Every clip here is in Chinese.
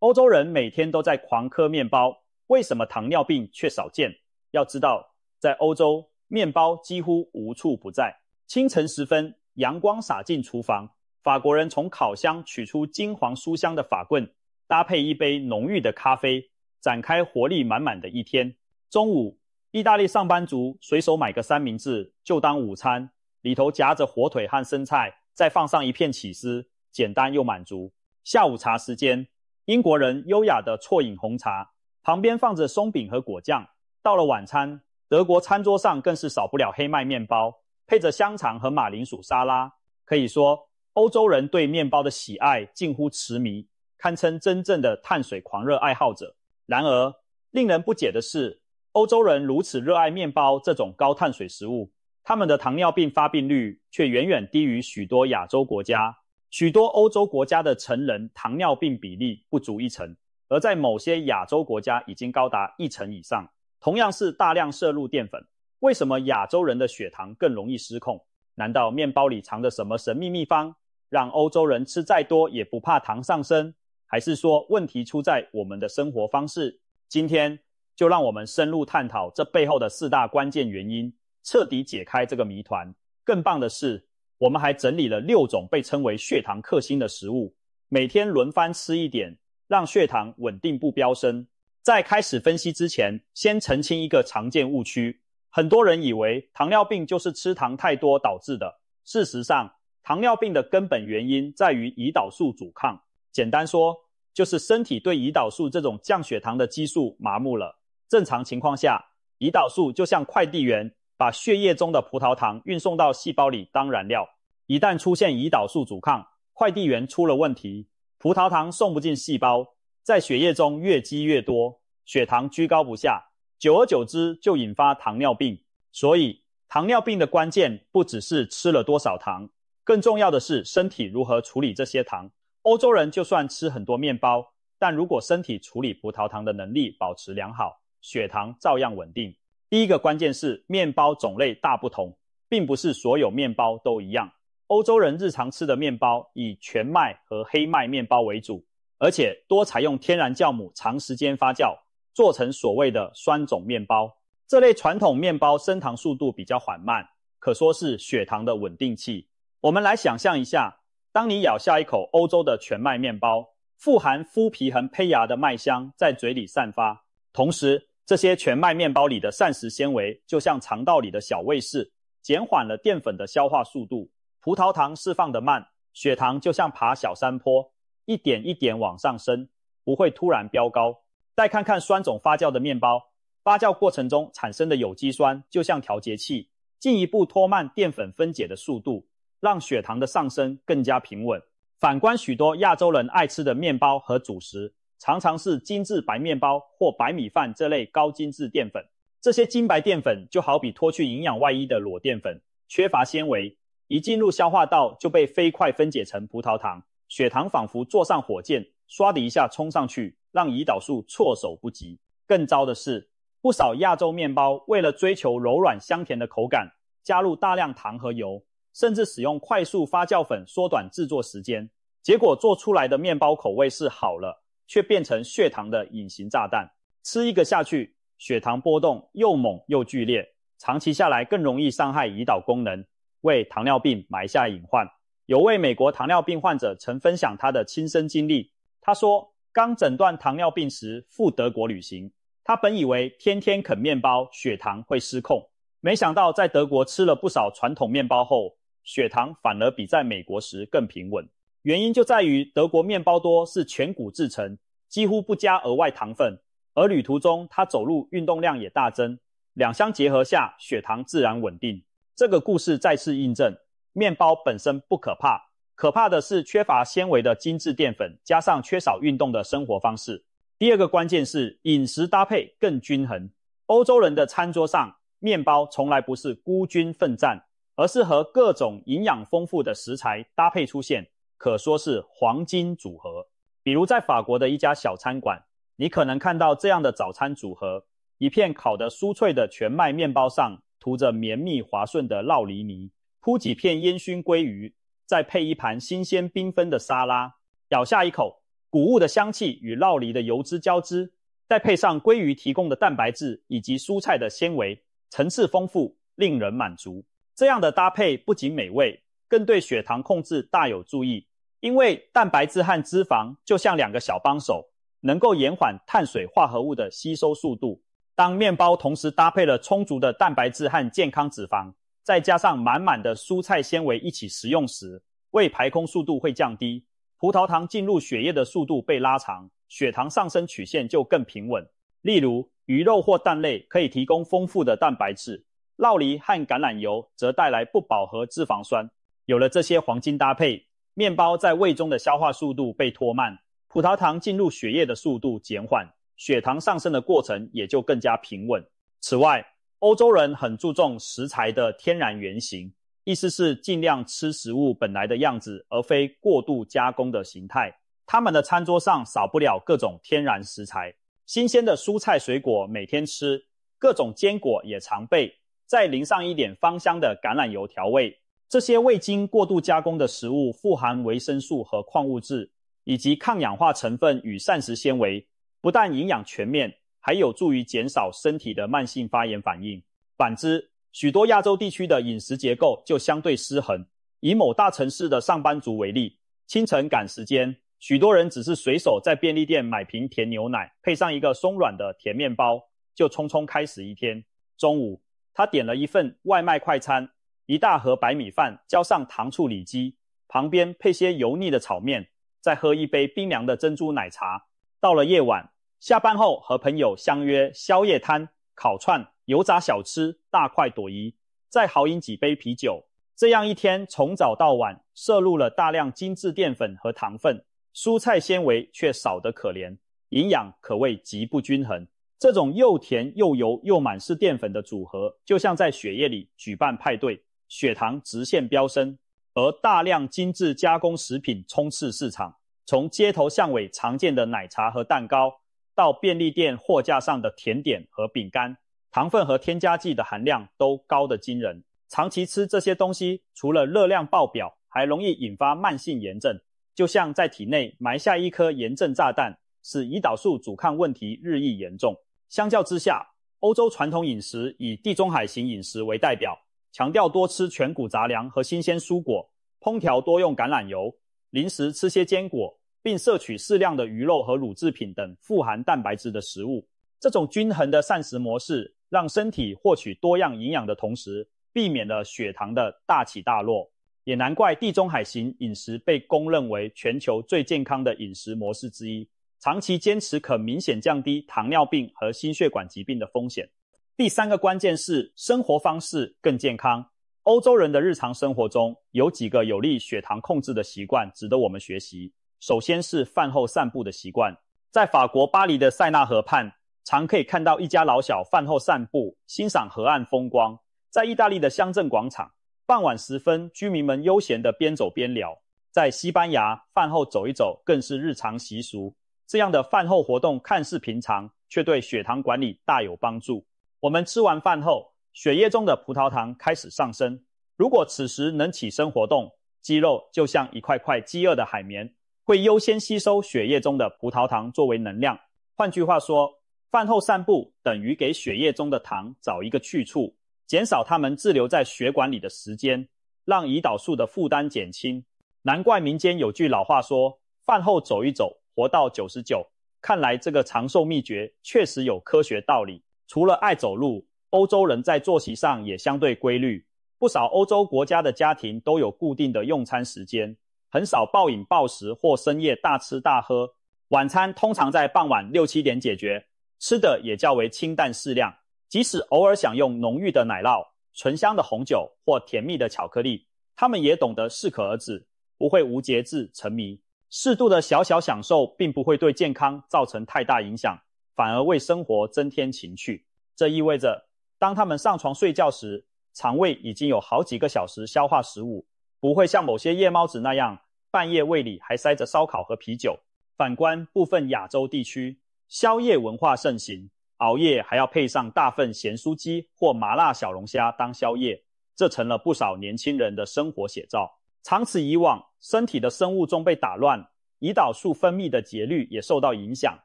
欧洲人每天都在狂嗑面包，为什么糖尿病却少见？要知道，在欧洲，面包几乎无处不在。清晨时分，阳光洒进厨房，法国人从烤箱取出金黄酥香的法棍，搭配一杯浓郁的咖啡，展开活力满满的一天。中午，意大利上班族随手买个三明治就当午餐，里头夹着火腿和生菜，再放上一片起司，简单又满足。下午茶时间，英国人优雅地啜饮红茶，旁边放着松饼和果酱。到了晚餐，德国餐桌上更是少不了黑麦面包，配着香肠和马铃薯沙拉。可以说，欧洲人对面包的喜爱近乎痴迷，堪称真正的碳水狂热爱好者。然而，令人不解的是，欧洲人如此热爱面包这种高碳水食物，他们的糖尿病发病率却远远低于许多亚洲国家。许多欧洲国家的成人糖尿病比例不足1%，而在某些亚洲国家已经高达1%以上。同样是大量摄入淀粉，为什么亚洲人的血糖更容易失控？难道面包里藏着什么神秘秘方，让欧洲人吃再多也不怕糖上升？还是说问题出在我们的生活方式？今天就让我们深入探讨这背后的4大关键原因，彻底解开这个谜团。更棒的是，我们还整理了6种被称为血糖克星的食物，每天轮番吃一点，让血糖稳定不飙升。在开始分析之前，先澄清一个常见误区。很多人以为糖尿病就是吃糖太多导致的。事实上，糖尿病的根本原因在于胰岛素阻抗。简单说，就是身体对胰岛素这种降血糖的激素麻木了。正常情况下，胰岛素就像快递员，把血液中的葡萄糖运送到细胞里当燃料。一旦出现胰岛素阻抗，快递员出了问题，葡萄糖送不进细胞，在血液中越积越多，血糖居高不下，久而久之就引发糖尿病。所以，糖尿病的关键不只是吃了多少糖，更重要的是身体如何处理这些糖。欧洲人就算吃很多面包，但如果身体处理葡萄糖的能力保持良好，血糖照样稳定。第一个关键是面包种类大不同，并不是所有面包都一样。欧洲人日常吃的面包以全麦和黑麦面包为主，而且多采用天然酵母长时间发酵，做成所谓的酸种面包。这类传统面包升糖速度比较缓慢，可说是血糖的稳定器。我们来想象一下，当你咬下一口欧洲的全麦面包，富含麸皮和胚芽的麦香在嘴里散发，同时这些全麦面包里的膳食纤维就像肠道里的小卫士，减缓了淀粉的消化速度。葡萄糖释放得慢，血糖就像爬小山坡，一点一点往上升，不会突然飙高。再看看酸种发酵的面包，发酵过程中产生的有机酸就像调节器，进一步拖慢淀粉分解的速度，让血糖的上升更加平稳。反观许多亚洲人爱吃的面包和主食，常常是精致白面包或白米饭这类高精致淀粉。这些精白淀粉就好比脱去营养外衣的裸淀粉，缺乏纤维，一进入消化道就被飞快分解成葡萄糖，血糖仿佛坐上火箭，唰的一下冲上去，让胰岛素措手不及。更糟的是，不少亚洲面包为了追求柔软香甜的口感，加入大量糖和油，甚至使用快速发酵粉缩短制作时间，结果做出来的面包口味是好了，却变成血糖的隐形炸弹。吃一个下去，血糖波动又猛又剧烈，长期下来更容易伤害胰岛功能，为糖尿病埋下隐患。有位美国糖尿病患者曾分享他的亲身经历，他说刚诊断糖尿病时赴德国旅行，他本以为天天啃面包血糖会失控，没想到在德国吃了不少传统面包后，血糖反而比在美国时更平稳。原因就在于德国面包多是全谷制成，几乎不加额外糖分，而旅途中他走路运动量也大增，两相结合下血糖自然稳定。这个故事再次印证，面包本身不可怕，可怕的是缺乏纤维的精致淀粉，加上缺少运动的生活方式。第二个关键是饮食搭配更均衡。欧洲人的餐桌上，面包从来不是孤军奋战，而是和各种营养丰富的食材搭配出现，可说是黄金组合。比如在法国的一家小餐馆，你可能看到这样的早餐组合：一片烤得酥脆的全麦面包上涂着绵密滑顺的酪梨泥，铺几片烟熏鲑鱼，再配一盘新鲜缤纷的沙拉。咬下一口，谷物的香气与酪梨的油脂交织，再配上鲑鱼提供的蛋白质以及蔬菜的纤维，层次丰富，令人满足。这样的搭配不仅美味，更对血糖控制大有助益。因为蛋白质和脂肪就像两个小帮手，能够延缓碳水化合物的吸收速度。当面包同时搭配了充足的蛋白质和健康脂肪，再加上满满的蔬菜纤维一起食用时，胃排空速度会降低，葡萄糖进入血液的速度被拉长，血糖上升曲线就更平稳。例如，鱼肉或蛋类可以提供丰富的蛋白质，酪梨和橄榄油则带来不饱和脂肪酸。有了这些黄金搭配，面包在胃中的消化速度被拖慢，葡萄糖进入血液的速度减缓，血糖上升的过程也就更加平稳。此外，欧洲人很注重食材的天然原型，意思是尽量吃食物本来的样子，而非过度加工的形态。他们的餐桌上少不了各种天然食材，新鲜的蔬菜水果每天吃，各种坚果也常备，再淋上一点芳香的橄榄油调味。这些未经过度加工的食物富含维生素和矿物质，以及抗氧化成分与膳食纤维，不但营养全面，还有助于减少身体的慢性发炎反应。反之，许多亚洲地区的饮食结构就相对失衡。以某大城市的上班族为例，清晨赶时间，许多人只是随手在便利店买瓶甜牛奶，配上一个松软的甜面包，就匆匆开始一天。中午，他点了一份外卖快餐，一大盒白米饭，浇上糖醋里脊，旁边配些油腻的炒面，再喝一杯冰凉的珍珠奶茶。到了夜晚，下班后和朋友相约宵夜摊、烤串、油炸小吃，大快朵颐，再豪饮几杯啤酒。这样一天从早到晚，摄入了大量精致淀粉和糖分，蔬菜纤维却少得可怜，营养可谓极不均衡。这种又甜又油又满是淀粉的组合，就像在血液里举办派对，血糖直线飙升。而大量精致加工食品充斥市场，从街头巷尾常见的奶茶和蛋糕，到便利店货架上的甜点和饼干，糖分和添加剂的含量都高得惊人。长期吃这些东西，除了热量爆表，还容易引发慢性炎症，就像在体内埋下一颗炎症炸弹，使胰岛素阻抗问题日益严重。相较之下，欧洲传统饮食以地中海型饮食为代表，强调多吃全谷杂粮和新鲜蔬果，烹调多用橄榄油，零食吃些坚果，并摄取适量的鱼肉和乳制品等富含蛋白质的食物。这种均衡的膳食模式，让身体获取多样营养的同时，避免了血糖的大起大落。也难怪地中海型饮食被公认为全球最健康的饮食模式之一，长期坚持可明显降低糖尿病和心血管疾病的风险。第三个关键是生活方式更健康。欧洲人的日常生活中有几个有利血糖控制的习惯值得我们学习。首先是饭后散步的习惯。在法国巴黎的塞纳河畔，常可以看到一家老小饭后散步，欣赏河岸风光。在意大利的乡镇广场，傍晚时分，居民们悠闲地边走边聊。在西班牙，饭后走一走更是日常习俗。这样的饭后活动看似平常，却对血糖管理大有帮助。我们吃完饭后，血液中的葡萄糖开始上升。如果此时能起身活动，肌肉就像一块块饥饿的海绵，会优先吸收血液中的葡萄糖作为能量。换句话说，饭后散步等于给血液中的糖找一个去处，减少它们滞留在血管里的时间，让胰岛素的负担减轻。难怪民间有句老话说，饭后走一走，活到99。看来这个长寿秘诀确实有科学道理。除了爱走路，欧洲人在作息上也相对规律。不少欧洲国家的家庭都有固定的用餐时间，很少暴饮暴食或深夜大吃大喝。晚餐通常在傍晚6、7点解决，吃的也较为清淡适量。即使偶尔享用浓郁的奶酪、醇香的红酒或甜蜜的巧克力，他们也懂得适可而止，不会无节制沉迷。适度的小小享受并不会对健康造成太大影响，反而为生活增添情趣。这意味着，当他们上床睡觉时，肠胃已经有好几个小时消化食物，不会像某些夜猫子那样，半夜胃里还塞着烧烤和啤酒。反观部分亚洲地区，宵夜文化盛行，熬夜还要配上大份咸酥鸡或麻辣小龙虾当宵夜，这成了不少年轻人的生活写照。长此以往，身体的生物钟被打乱，胰岛素分泌的节律也受到影响，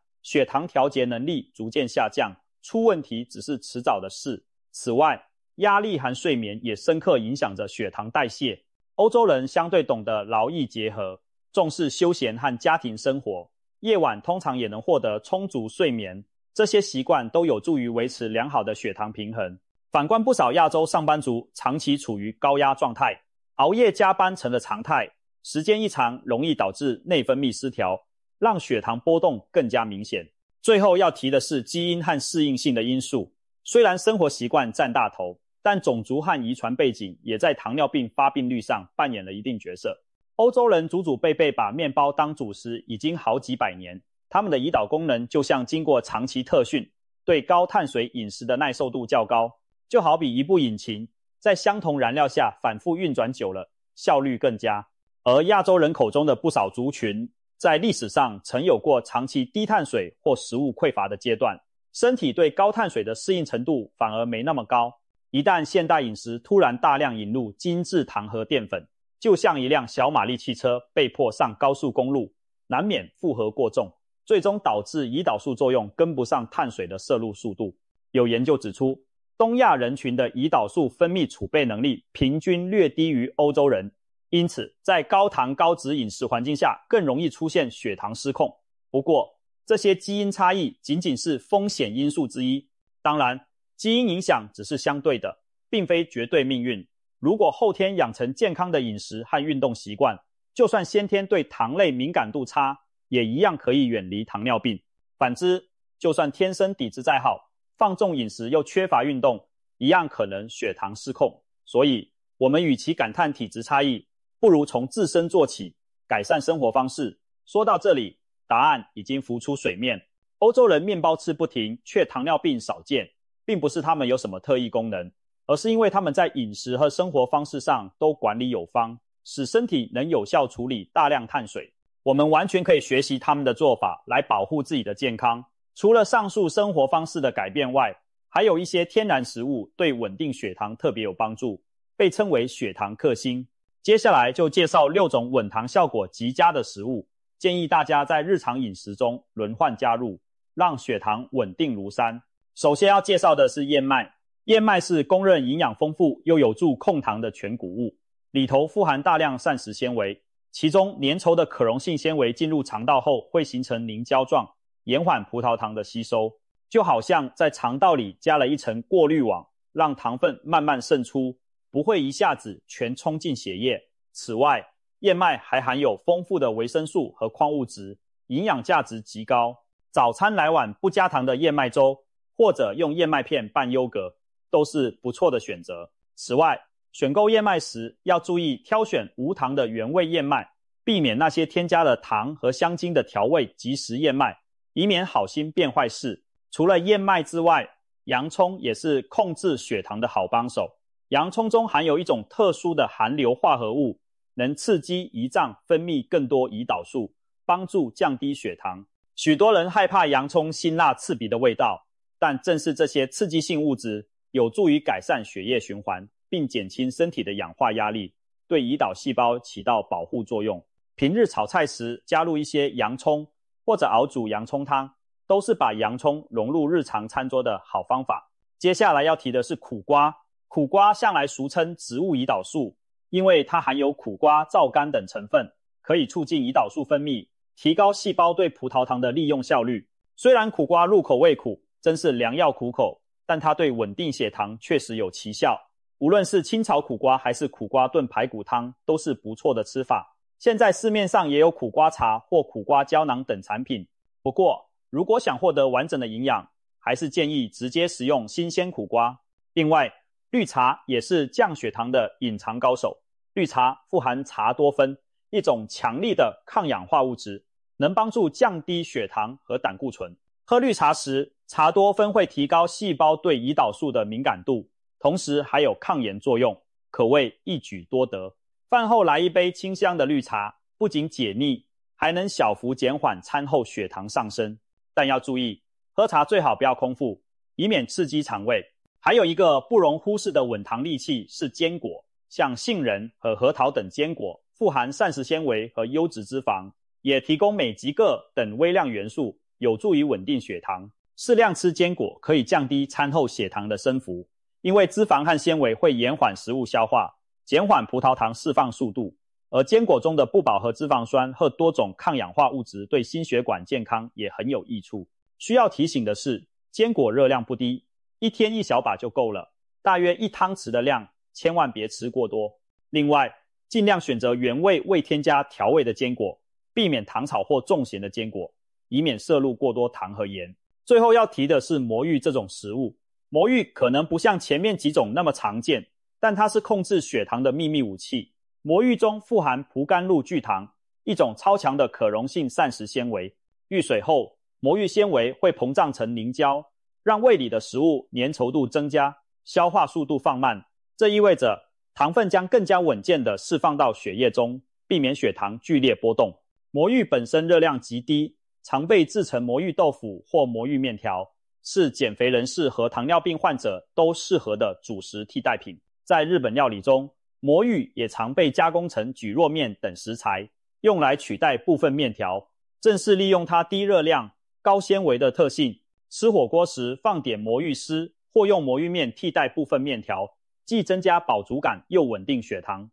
血糖调节能力逐渐下降，出问题只是迟早的事。此外，压力和睡眠也深刻影响着血糖代谢。欧洲人相对懂得劳逸结合，重视休闲和家庭生活，夜晚通常也能获得充足睡眠，这些习惯都有助于维持良好的血糖平衡。反观不少亚洲上班族长期处于高压状态，熬夜加班成了常态，时间一长容易导致内分泌失调，让血糖波动更加明显。最后要提的是基因和适应性的因素，虽然生活习惯占大头，但种族和遗传背景也在糖尿病发病率上扮演了一定角色。欧洲人祖祖辈辈把面包当主食已经好几百年，他们的胰岛功能就像经过长期特训，对高碳水饮食的耐受度较高，就好比一部引擎在相同燃料下反复运转久了，效率更佳。而亚洲人口中的不少族群在历史上曾有过长期低碳水或食物匮乏的阶段，身体对高碳水的适应程度反而没那么高。一旦现代饮食突然大量引入精制糖和淀粉，就像一辆小马力汽车被迫上高速公路，难免负荷过重，最终导致胰岛素作用跟不上碳水的摄入速度。有研究指出，东亚人群的胰岛素分泌储备能力平均略低于欧洲人，因此在高糖高脂饮食环境下更容易出现血糖失控。不过，这些基因差异仅仅是风险因素之一，当然基因影响只是相对的，并非绝对命运。如果后天养成健康的饮食和运动习惯，就算先天对糖类敏感度差，也一样可以远离糖尿病。反之，就算天生底子再好，放纵饮食又缺乏运动，一样可能血糖失控。所以，我们与其感叹体质差异，不如从自身做起，改善生活方式。说到这里，答案已经浮出水面。欧洲人面包吃不停，却糖尿病少见，并不是他们有什么特异功能，而是因为他们在饮食和生活方式上都管理有方，使身体能有效处理大量碳水。我们完全可以学习他们的做法来保护自己的健康。除了上述生活方式的改变外，还有一些天然食物对稳定血糖特别有帮助，被称为血糖克星。接下来就介绍6种稳糖效果极佳的食物，建议大家在日常饮食中轮换加入，让血糖稳定如山。首先要介绍的是燕麦。燕麦是公认营养丰富又有助控糖的全谷物，里头富含大量膳食纤维，其中粘稠的可溶性纤维进入肠道后会形成凝胶状，延缓葡萄糖的吸收，就好像在肠道里加了一层过滤网，让糖分慢慢渗出，不会一下子全冲进血液。此外，燕麦还含有丰富的维生素和矿物质，营养价值极高。早餐来碗不加糖的燕麦粥，或者用燕麦片拌优格，都是不错的选择。此外，选购燕麦时要注意挑选无糖的原味燕麦，避免那些添加了糖和香精的调味即食燕麦，以免好心变坏事。除了燕麦之外，洋葱也是控制血糖的好帮手。洋葱中含有一种特殊的含硫化合物，能刺激胰脏分泌更多胰岛素，帮助降低血糖。许多人害怕洋葱辛辣刺鼻的味道，但正是这些刺激性物质有助于改善血液循环，并减轻身体的氧化压力，对胰岛细胞起到保护作用。平日炒菜时加入一些洋葱，或者熬煮洋葱汤，都是把洋葱融入日常餐桌的好方法。接下来要提的是苦瓜。苦瓜向来俗称植物胰岛素，因为它含有苦瓜、皂苷等成分，可以促进胰岛素分泌，提高细胞对葡萄糖的利用效率。虽然苦瓜入口味苦，真是良药苦口，但它对稳定血糖确实有奇效。无论是清炒苦瓜还是苦瓜炖排骨汤，都是不错的吃法。现在市面上也有苦瓜茶或苦瓜胶囊等产品，不过如果想获得完整的营养，还是建议直接食用新鲜苦瓜。另外，绿茶也是降血糖的隐藏高手。绿茶富含茶多酚，一种强力的抗氧化物质，能帮助降低血糖和胆固醇。喝绿茶时，茶多酚会提高细胞对胰岛素的敏感度，同时还有抗炎作用，可谓一举多得。饭后来一杯清香的绿茶，不仅解腻，还能小幅减缓餐后血糖上升。但要注意，喝茶最好不要空腹，以免刺激肠胃。还有一个不容忽视的稳糖利器是坚果，像杏仁和核桃等坚果富含膳食纤维和优质脂肪，也提供镁、极、铬等微量元素，有助于稳定血糖。适量吃坚果可以降低餐后血糖的升幅，因为脂肪和纤维会延缓食物消化，减缓葡萄糖释放速度。而坚果中的不饱和脂肪酸和多种抗氧化物质对心血管健康也很有益处。需要提醒的是，坚果热量不低，一天1小把就够了，大约1汤匙的量，千万别吃过多。另外，尽量选择原味未添加调味的坚果，避免糖炒或重咸的坚果，以免摄入过多糖和盐。最后要提的是魔芋这种食物。魔芋可能不像前面几种那么常见，但它是控制血糖的秘密武器。魔芋中富含蒲甘露聚糖，一种超强的可溶性膳食纤维。遇水后，魔芋纤维会膨胀成凝胶，让胃里的食物粘稠度增加，消化速度放慢。这意味着糖分将更加稳健地释放到血液中，避免血糖剧烈波动。魔芋本身热量极低，常被制成魔芋豆腐或魔芋面条，是减肥人士和糖尿病患者都适合的主食替代品。在日本料理中，魔芋也常被加工成蒟蒻面等食材，用来取代部分面条。正是利用它低热量、高纤维的特性，吃火锅时放点魔芋丝，或用魔芋面替代部分面条，既增加饱足感又稳定血糖。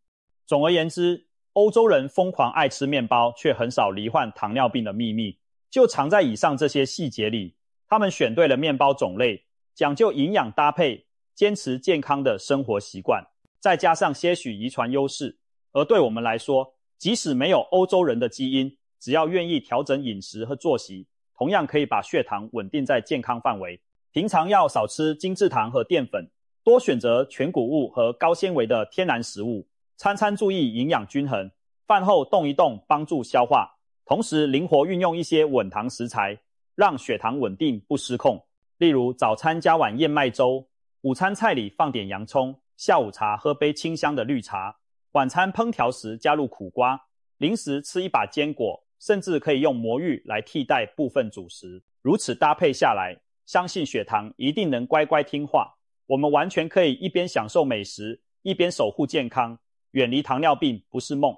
总而言之，欧洲人疯狂爱吃面包，却很少罹患糖尿病的秘密，就藏在以上这些细节里。他们选对了面包种类，讲究营养搭配，坚持健康的生活习惯，再加上些许遗传优势。而对我们来说，即使没有欧洲人的基因，只要愿意调整饮食和作息，同样可以把血糖稳定在健康范围。平常要少吃精制糖和淀粉，多选择全谷物和高纤维的天然食物，餐餐注意营养均衡，饭后动一动帮助消化，同时灵活运用一些稳糖食材，让血糖稳定不失控。例如早餐加碗燕麦粥，午餐菜里放点洋葱，下午茶喝杯清香的绿茶，晚餐烹调时加入苦瓜，零食吃一把坚果，甚至可以用魔芋来替代部分主食。如此搭配下来，相信血糖一定能乖乖听话。我们完全可以一边享受美食，一边守护健康，远离糖尿病不是梦。